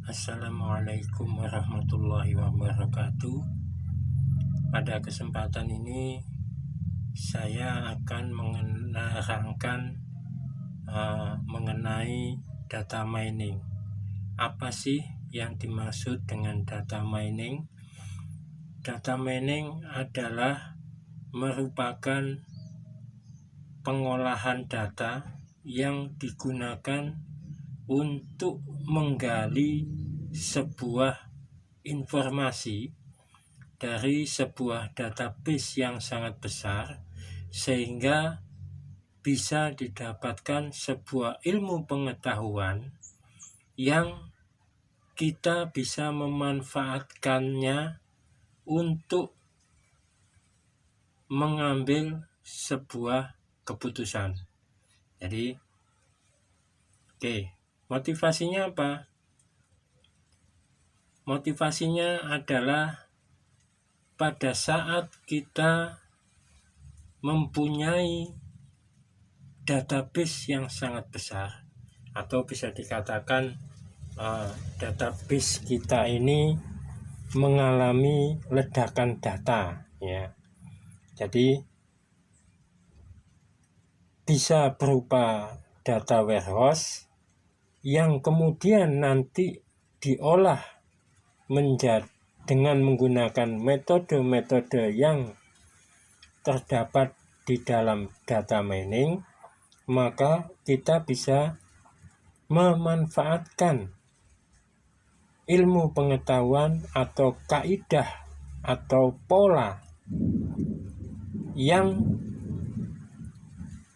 Assalamualaikum warahmatullahi wabarakatuh. Pada kesempatan ini saya akan menerangkan mengenai data mining. Apa sih yang dimaksud dengan data mining? Data mining adalah merupakan pengolahan data yang digunakan untuk menggali sebuah informasi dari sebuah database yang sangat besar sehingga bisa didapatkan sebuah ilmu pengetahuan yang kita bisa memanfaatkannya untuk mengambil sebuah keputusan. Jadi, motivasinya apa? Motivasinya adalah pada saat kita mempunyai database yang sangat besar, atau bisa dikatakan database kita ini mengalami ledakan data, ya. Jadi bisa berupa data warehouse yang kemudian nanti diolah dengan menggunakan metode-metode yang terdapat di dalam data mining, maka kita bisa memanfaatkan ilmu pengetahuan atau kaidah atau pola yang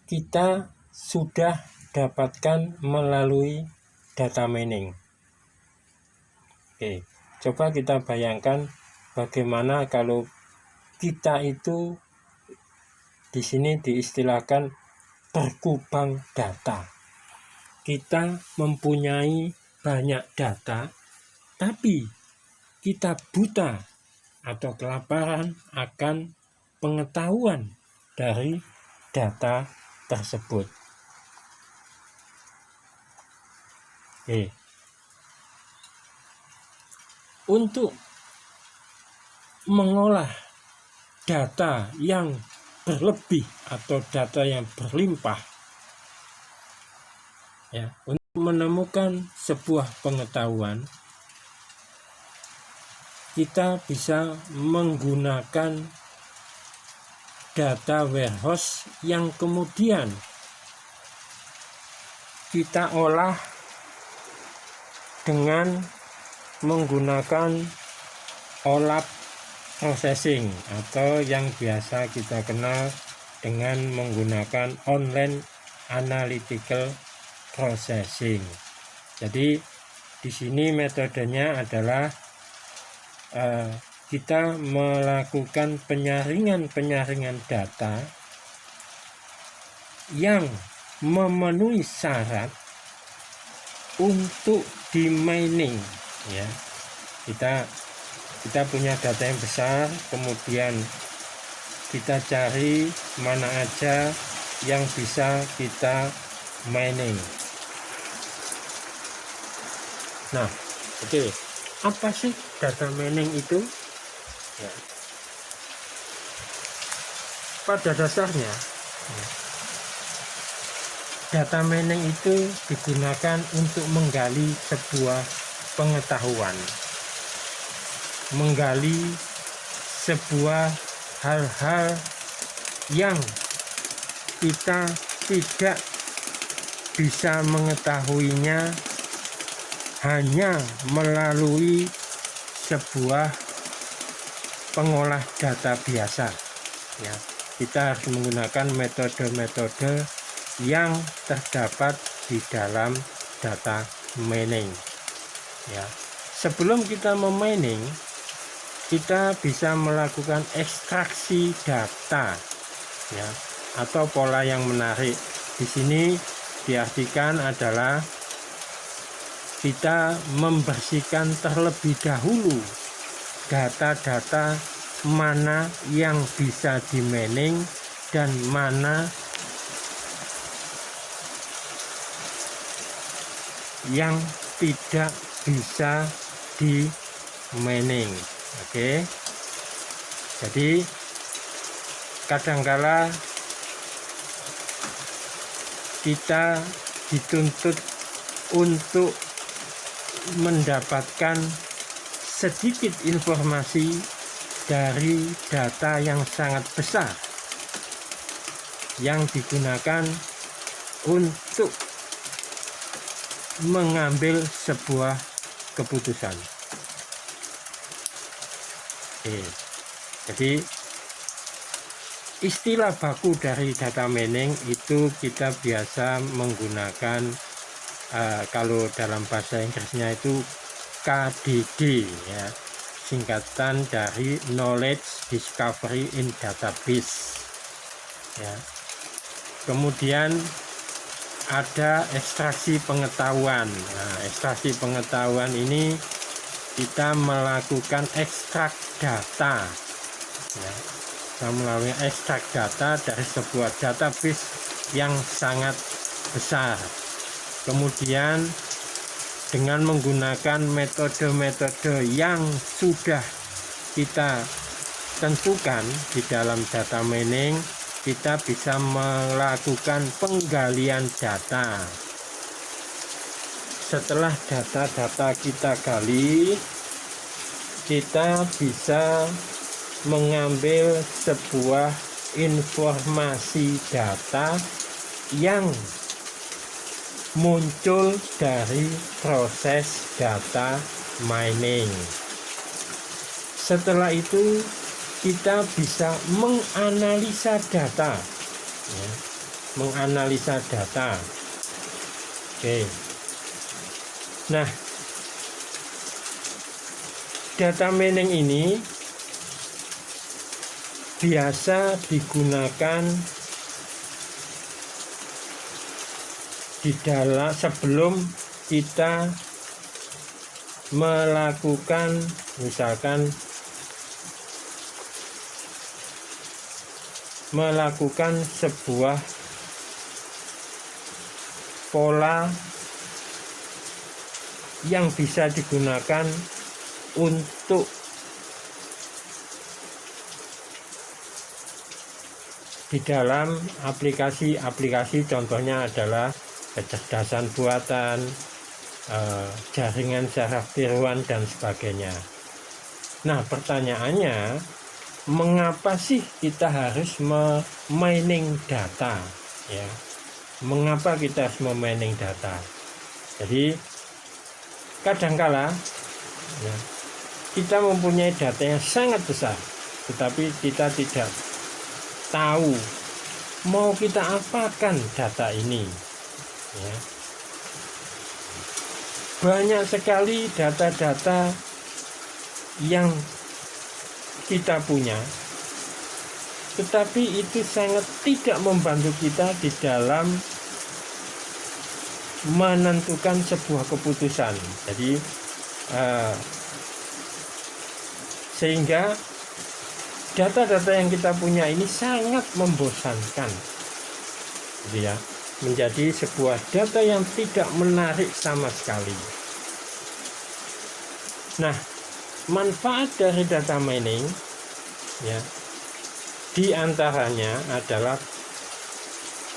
kita sudah dapatkan melalui data mining. Coba kita bayangkan bagaimana kalau kita itu di sini diistilahkan berkubang data. Kita mempunyai banyak data, tapi kita buta atau kelaparan akan pengetahuan dari data tersebut. Untuk mengolah data yang berlebih atau data yang berlimpah, untuk menemukan sebuah pengetahuan, kita bisa menggunakan data warehouse yang kemudian kita olah dengan menggunakan OLAP processing, atau yang biasa kita kenal dengan menggunakan online analytical processing. Jadi di sini metodenya adalah kita melakukan penyaringan data yang memenuhi syarat untuk di mining, ya. Kita punya data yang besar, kemudian kita cari mana aja yang bisa kita mining. Nah, apa sih data mining itu? Pada dasarnya, data mining itu digunakan untuk menggali sebuah pengetahuan, menggali sebuah hal-hal yang kita tidak bisa mengetahuinya hanya melalui sebuah pengolah data biasa, ya. Kita harus menggunakan metode-metode yang terdapat di dalam data mining, ya. Sebelum kita memining, kita bisa melakukan ekstraksi data, ya, atau pola yang menarik. Di sini diartikan adalah kita membersihkan terlebih dahulu data-data mana yang bisa di mining dan mana yang tidak bisa di mining. Oke. Jadi kadangkala kita dituntut untuk mendapatkan sedikit informasi dari data yang sangat besar yang digunakan untuk mengambil sebuah keputusan. Oke. Jadi istilah baku dari data mining itu kita biasa menggunakan kalau dalam bahasa Inggrisnya itu KDD, ya, singkatan dari Knowledge Discovery in Database, ya. Kemudian ada ekstraksi pengetahuan. Nah, ekstraksi pengetahuan ini kita melakukan ekstrak data, ya. Kita melalui ekstrak data dari sebuah database yang sangat besar. Kemudian dengan menggunakan metode-metode yang sudah kita tentukan di dalam data mining, kita bisa melakukan penggalian data. Setelah data-data kita gali, kita bisa mengambil sebuah informasi data yang muncul dari proses data mining. Setelah itu kita bisa menganalisa data, ya, menganalisa data. Oke. Nah, data mining ini biasa digunakan di dalam sebelum kita melakukan sebuah pola yang bisa digunakan untuk di dalam aplikasi-aplikasi, contohnya adalah kecerdasan buatan, jaringan saraf tiruan dan sebagainya. Nah, pertanyaannya, mengapa sih kita harus mining data, ya? Mengapa kita harus mining data? Jadi kadangkala, ya, kita mempunyai data yang sangat besar, tetapi kita tidak tahu mau kita apakan data ini, ya. Banyak sekali data-data yang kita punya, tetapi itu sangat tidak membantu kita di dalam menentukan sebuah keputusan. Jadi sehingga data-data yang kita punya ini sangat membosankan, gitu ya, menjadi sebuah data yang tidak menarik sama sekali. Nah, manfaat dari data mining, ya, di antaranya adalah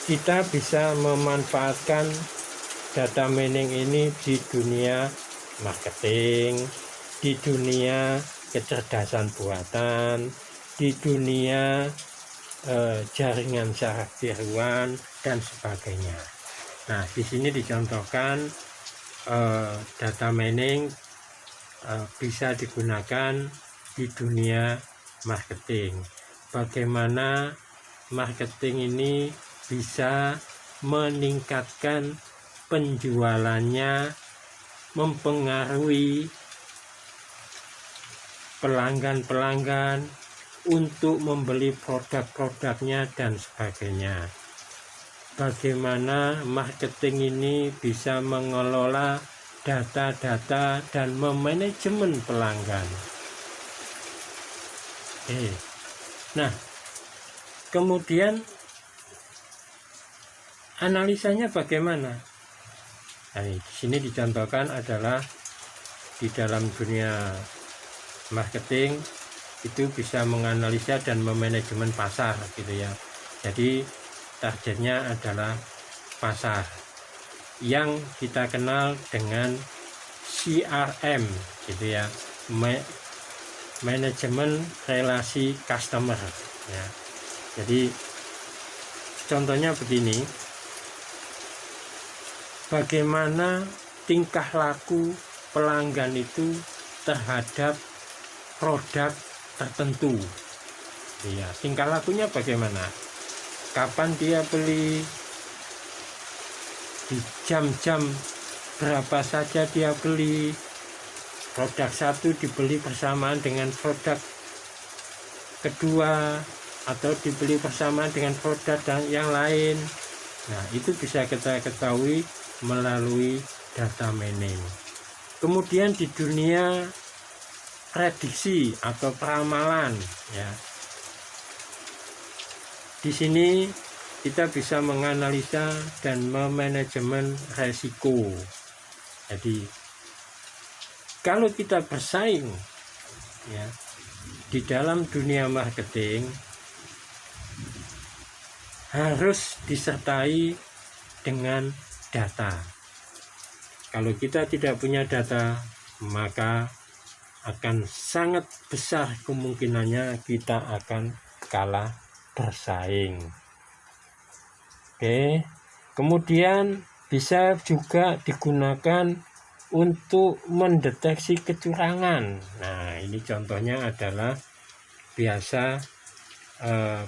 kita bisa memanfaatkan data mining ini di dunia marketing, di dunia kecerdasan buatan, di dunia jaringan saraf tiruan dan sebagainya. Nah, di sini dicontohkan data mining bisa digunakan di dunia marketing. Bagaimana marketing ini bisa meningkatkan penjualannya, mempengaruhi pelanggan-pelanggan untuk membeli produk-produknya dan sebagainya. Bagaimana marketing ini bisa mengelola data-data dan memanajemen pelanggan. Nah, kemudian analisanya bagaimana? Nah, di sini dicontohkan adalah di dalam dunia marketing itu bisa menganalisa dan memanajemen pasar gitu ya. Jadi targetnya adalah pasar yang kita kenal dengan CRM gitu ya, manajemen relasi customer ya. Jadi contohnya begini, bagaimana tingkah laku pelanggan itu terhadap produk tertentu ya, tingkah lakunya bagaimana, kapan dia beli, di jam-jam berapa saja dia beli, produk satu dibeli bersamaan dengan produk kedua atau dibeli bersamaan dengan produk dan yang lain. Nah, itu bisa kita ketahui melalui data mining. Kemudian di dunia prediksi atau peramalan ya, di sini kita bisa menganalisa dan memanajemen resiko. Jadi kalau kita bersaing ya di dalam dunia marketing, harus disertai dengan data. Kalau kita tidak punya data, maka akan sangat besar kemungkinannya kita akan kalah bersaing. Oke, kemudian bisa juga digunakan untuk mendeteksi kecurangan. Nah, ini contohnya adalah biasa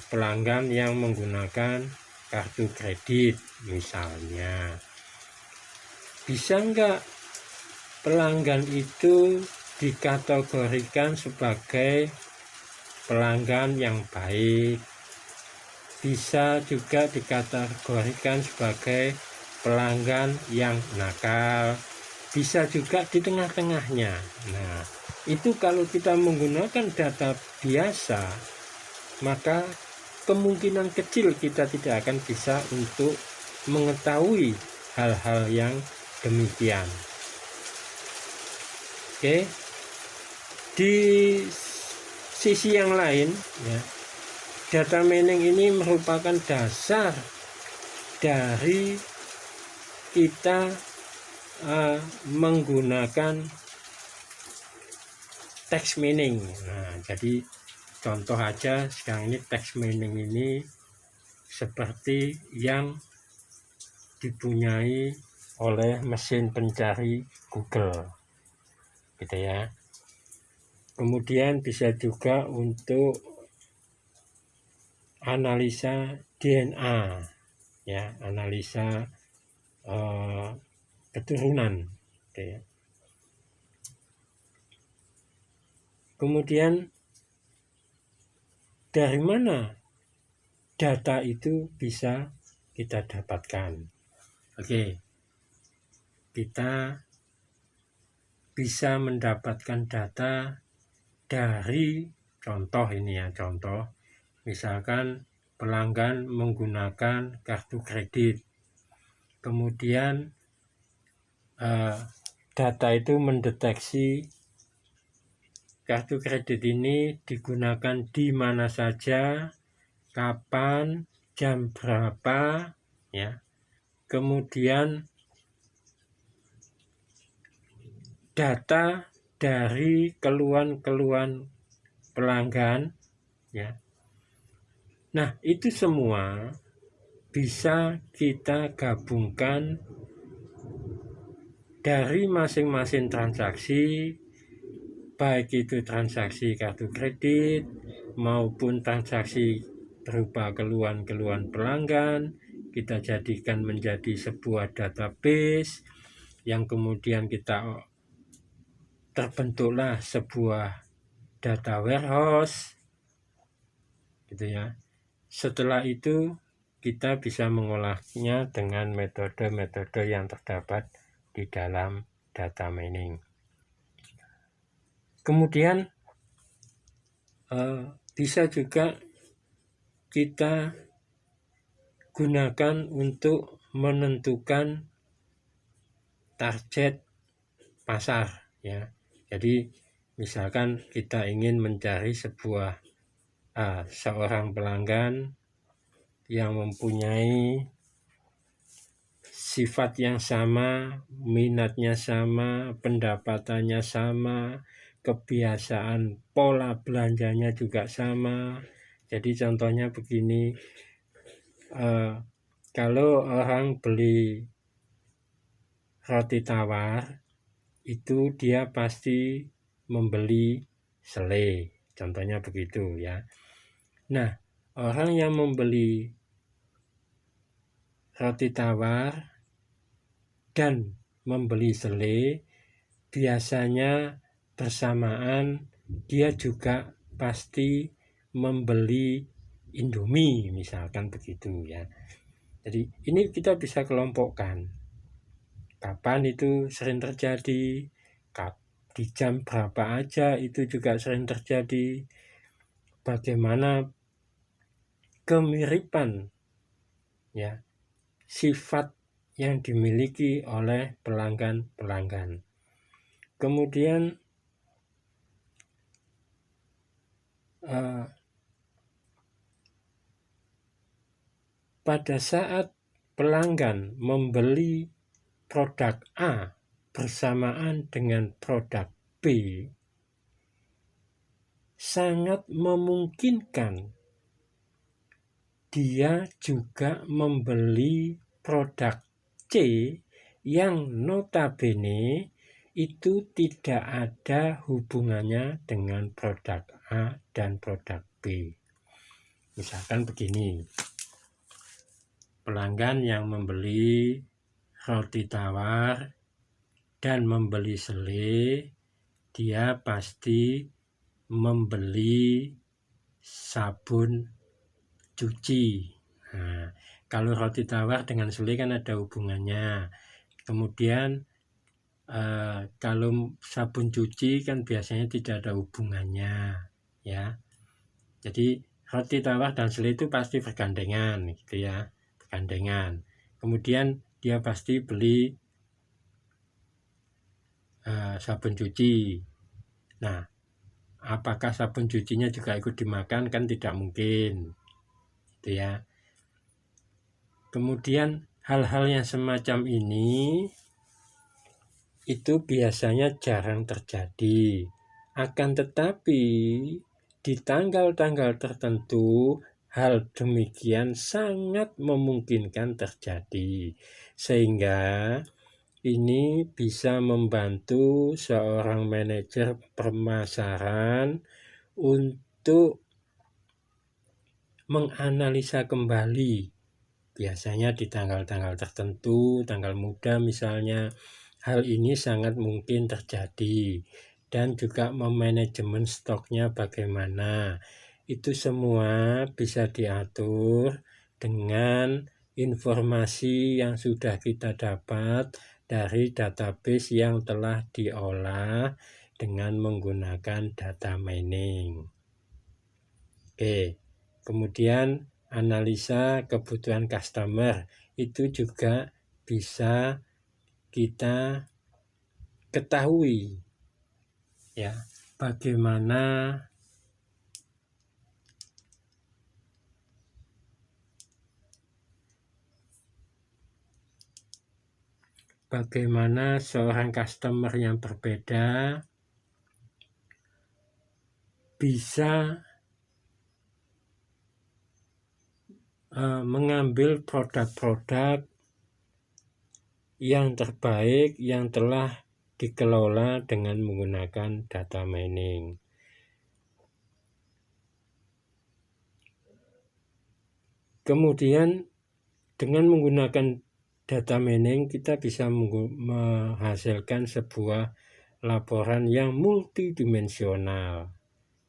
pelanggan yang menggunakan kartu kredit misalnya. Bisa enggak pelanggan itu dikategorikan sebagai pelanggan yang baik? Bisa juga dikategorikan sebagai pelanggan yang nakal, bisa juga di tengah-tengahnya. Nah, itu kalau kita menggunakan data biasa, maka kemungkinan kecil kita tidak akan bisa untuk mengetahui hal-hal yang demikian. Oke, di sisi yang lain ya, data mining ini merupakan dasar dari kita menggunakan text mining. Nah, jadi contoh aja sekarang ini text mining ini seperti yang dipunyai oleh mesin pencari Google gitu ya. Kemudian bisa juga untuk analisa DNA ya, analisa keturunan gitu ya. Kemudian dari mana data itu bisa kita dapatkan? Oke, kita bisa mendapatkan data dari contoh ini ya, contoh misalkan pelanggan menggunakan kartu kredit, kemudian data itu mendeteksi kartu kredit ini digunakan di mana saja, kapan, jam berapa ya. Kemudian data dari keluhan-keluhan pelanggan ya. Nah, itu semua bisa kita gabungkan dari masing-masing transaksi, baik itu transaksi kartu kredit maupun transaksi berupa keluhan-keluhan pelanggan, kita jadikan menjadi sebuah database yang kemudian kita terbentuklah sebuah data warehouse gitu ya. Setelah itu kita bisa mengolahnya dengan metode-metode yang terdapat di dalam data mining. Kemudian bisa juga kita gunakan untuk menentukan target pasar ya. Jadi misalkan kita ingin mencari seorang pelanggan yang mempunyai sifat yang sama, minatnya sama, pendapatannya sama, kebiasaan pola belanjanya juga sama. Jadi contohnya begini, kalau orang beli roti tawar, itu dia pasti membeli selai, contohnya begitu ya. Nah, orang yang membeli roti tawar dan membeli selai biasanya bersamaan dia juga pasti membeli Indomie, misalkan begitu ya. Jadi ini kita bisa kelompokkan kapan itu sering terjadi, di jam berapa aja itu juga sering terjadi, bagaimana kemiripan ya sifat yang dimiliki oleh pelanggan-pelanggan. Kemudian pada saat pelanggan membeli produk A bersamaan dengan produk B, sangat memungkinkan dia juga membeli produk C yang notabene itu tidak ada hubungannya dengan produk A dan produk B. Misalkan begini, pelanggan yang membeli roti tawar dan membeli selai, dia pasti membeli sabun cuci. Nah, kalau roti tawar dengan selai kan ada hubungannya. Kemudian kalau sabun cuci kan biasanya tidak ada hubungannya ya. Jadi roti tawar dan selai itu pasti bergandengan gitu ya, bergandengan. Kemudian dia pasti beli sabun cuci. Nah, apakah sabun cucinya juga ikut dimakan? Kan tidak mungkin gitu ya. Kemudian hal-hal yang semacam ini itu biasanya jarang terjadi. Akan tetapi di tanggal-tanggal tertentu hal demikian sangat memungkinkan terjadi, sehingga ini bisa membantu seorang manajer pemasaran untuk menganalisa kembali, biasanya di tanggal-tanggal tertentu, tanggal muda misalnya, hal ini sangat mungkin terjadi. Dan juga memanajemen stoknya bagaimana, itu semua bisa diatur dengan informasi yang sudah kita dapat dari database yang telah diolah dengan menggunakan data mining. Oke, kemudian analisa kebutuhan customer itu juga bisa kita ketahui ya, bagaimana seorang customer yang berbeda bisa mengambil produk-produk yang terbaik yang telah dikelola dengan menggunakan data mining. Kemudian dengan menggunakan data mining kita bisa menghasilkan sebuah laporan yang multidimensional.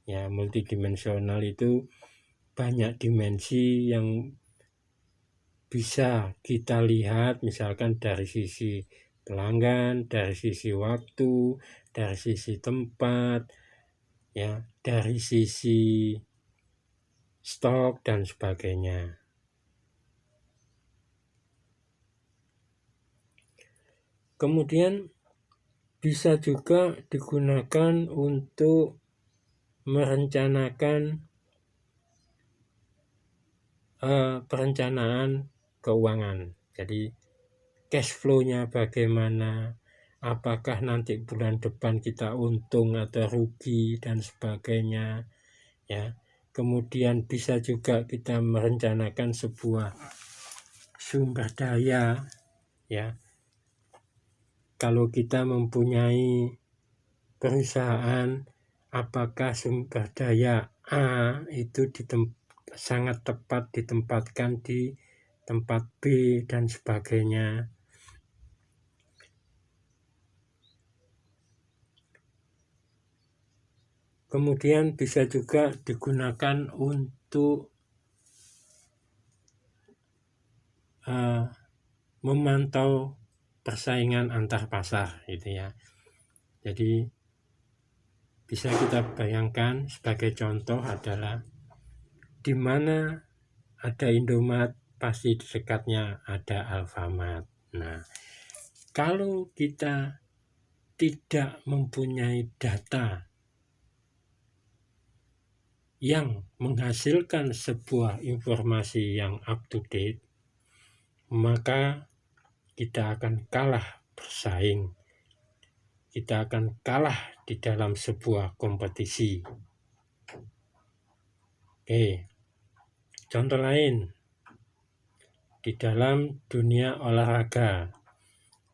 Ya, multidimensional itu banyak dimensi yang bisa kita lihat, misalkan dari sisi pelanggan, dari sisi waktu, dari sisi tempat, ya, dari sisi stok dan sebagainya. Kemudian bisa juga digunakan untuk merencanakan perencanaan keuangan. Jadi cash flow-nya bagaimana, apakah nanti bulan depan kita untung atau rugi dan sebagainya, ya. Kemudian bisa juga kita merencanakan sebuah sumber daya, ya. Kalau kita mempunyai perusahaan, apakah sumber daya A itu sangat tepat ditempatkan di tempat B dan sebagainya. Kemudian bisa juga digunakan untuk memantau persaingan antar pasar, gitu ya. Jadi bisa kita bayangkan sebagai contoh adalah di mana ada Indomaret, pasti di dekatnya ada Alfamart. Nah, kalau kita tidak mempunyai data yang menghasilkan sebuah informasi yang up to date, maka kita akan kalah bersaing. Kita akan kalah di dalam sebuah kompetisi. Oke, contoh lain, di dalam dunia olahraga,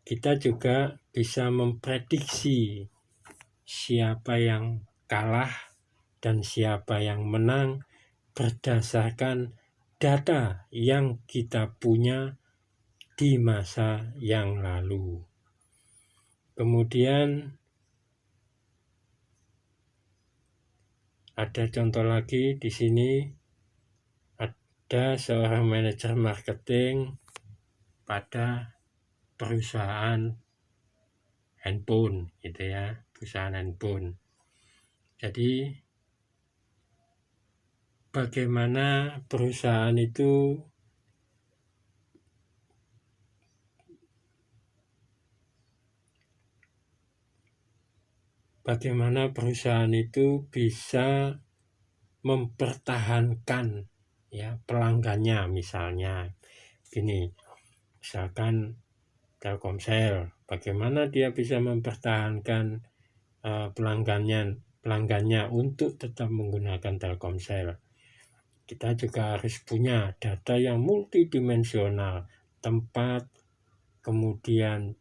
kita juga bisa memprediksi siapa yang kalah dan siapa yang menang berdasarkan data yang kita punya di masa yang lalu. Kemudian ada contoh lagi di sini, ada seorang manajer marketing pada perusahaan handphone, gitu ya, perusahaan handphone. Jadi bagaimana perusahaan itu bisa mempertahankan, ya, pelanggannya. Misalnya gini, misalkan Telkomsel, bagaimana dia bisa mempertahankan pelanggannya untuk tetap menggunakan Telkomsel. Kita juga harus punya data yang multidimensional, tempat, kemudian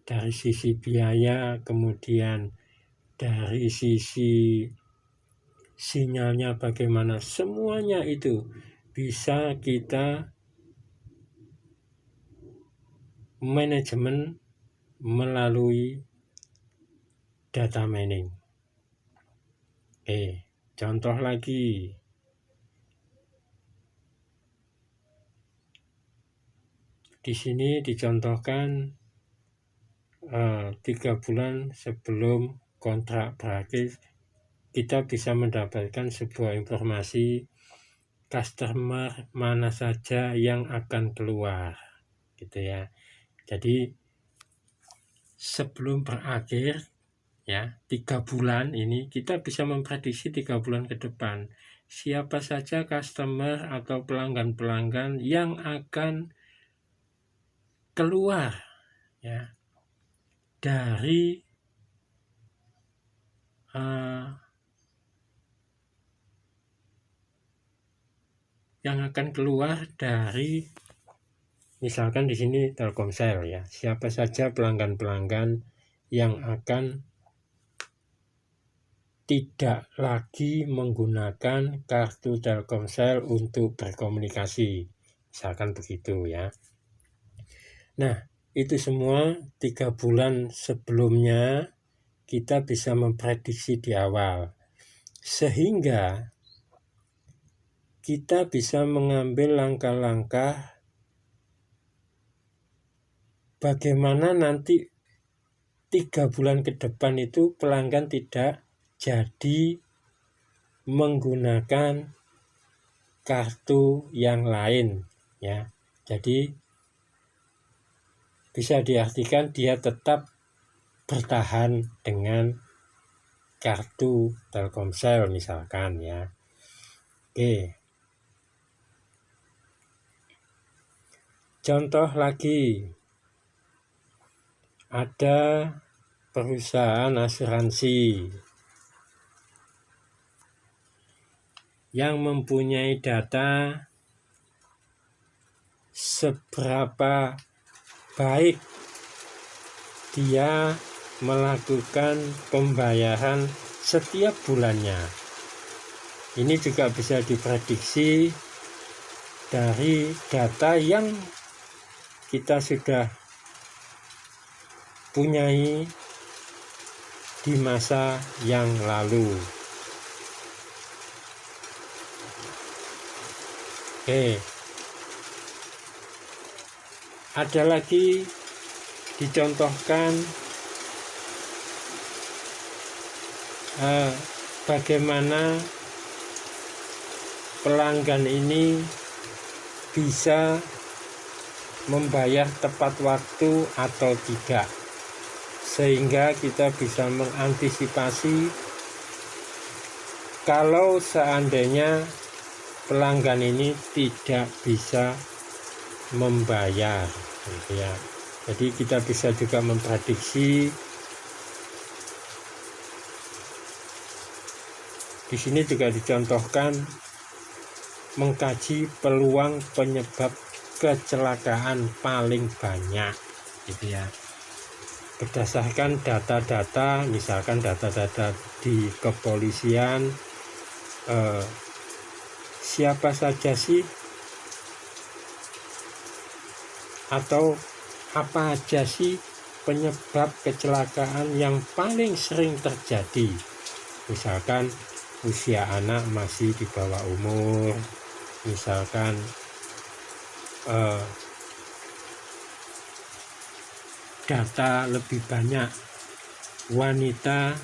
dari sisi biaya, kemudian dari sisi sinyalnya bagaimana, semuanya itu bisa kita manajemen melalui data mining. Contoh lagi, di sini dicontohkan 3 bulan sebelum kontrak berakhir, kita bisa mendapatkan sebuah informasi customer mana saja yang akan keluar, gitu ya. Jadi sebelum berakhir, ya, 3 bulan ini kita bisa memprediksi 3 bulan ke depan siapa saja customer atau pelanggan-pelanggan yang akan keluar, ya, dari misalkan di sini Telkomsel, ya, siapa saja pelanggan-pelanggan yang akan tidak lagi menggunakan kartu Telkomsel untuk berkomunikasi, misalkan begitu, ya. Nah, itu semua 3 bulan sebelumnya kita bisa memprediksi di awal, sehingga kita bisa mengambil langkah-langkah bagaimana nanti 3 bulan ke depan itu pelanggan tidak jadi menggunakan kartu yang lain, ya. Jadi bisa diartikan dia tetap bertahan dengan kartu Telkomsel misalkan ya. Oke. Contoh lagi, ada perusahaan asuransi yang mempunyai data seberapa baik dia melakukan pembayaran setiap bulannya. Ini juga bisa diprediksi dari data yang kita sudah punyai di masa yang lalu. Oke. Ada lagi dicontohkan bagaimana pelanggan ini bisa membayar tepat waktu atau tidak, sehingga kita bisa mengantisipasi kalau seandainya pelanggan ini tidak bisa membayar, gitu ya. Jadi kita bisa juga memprediksi. Di sini juga dicontohkan mengkaji peluang penyebab kecelakaan paling banyak, gitu ya. Berdasarkan data-data, misalkan data-data di kepolisian, siapa saja sih atau apa aja sih penyebab kecelakaan yang paling sering terjadi. Misalkan usia anak masih di bawah umur, misalkan data lebih banyak wanita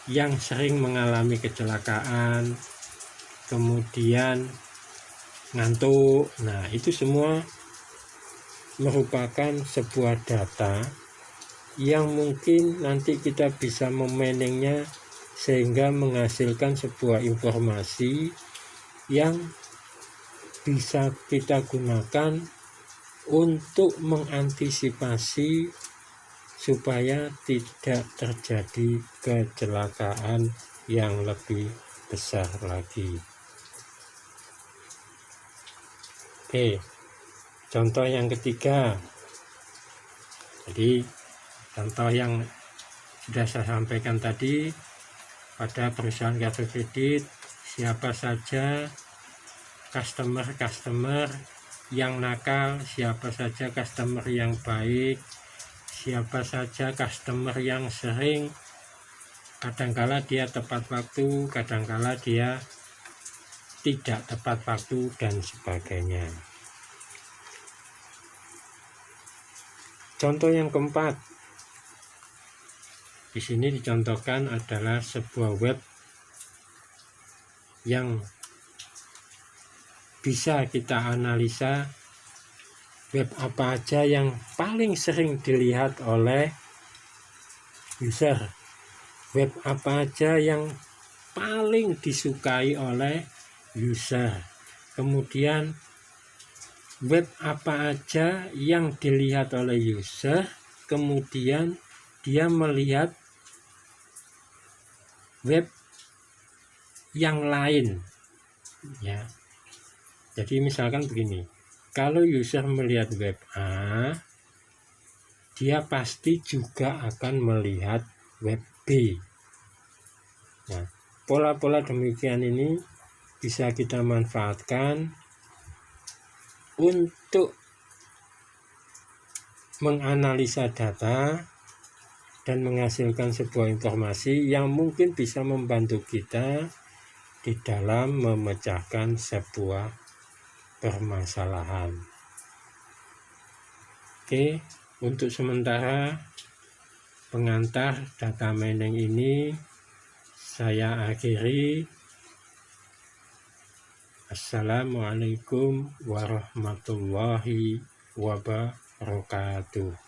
yang sering mengalami kecelakaan, kemudian ngantuk. Nah, itu semua merupakan sebuah data yang mungkin nanti kita bisa memanagenya sehingga menghasilkan sebuah informasi yang bisa kita gunakan untuk mengantisipasi supaya tidak terjadi kecelakaan yang lebih besar lagi. Oke, contoh yang ketiga. Jadi contoh yang sudah saya sampaikan tadi, pada perusahaan kartu kredit, siapa saja customer yang nakal, siapa saja customer yang baik, siapa saja customer yang sering, kadangkala dia tepat waktu, kadangkala dia tidak tepat waktu, dan sebagainya. Contoh yang keempat, di sini dicontohkan adalah sebuah web yang bisa kita analisa web apa aja yang paling sering dilihat oleh user, web apa aja yang paling disukai oleh user, kemudian web apa aja yang dilihat oleh user, kemudian dia melihat web yang lain, ya. Jadi misalkan begini, kalau user melihat web A, dia pasti juga akan melihat web B. Nah, pola-pola demikian ini bisa kita manfaatkan untuk menganalisa data dan menghasilkan sebuah informasi yang mungkin bisa membantu kita di dalam memecahkan sebuah permasalahan. Oke, untuk sementara pengantar data mining ini saya akhiri. Assalamualaikum warahmatullahi wabarakatuh.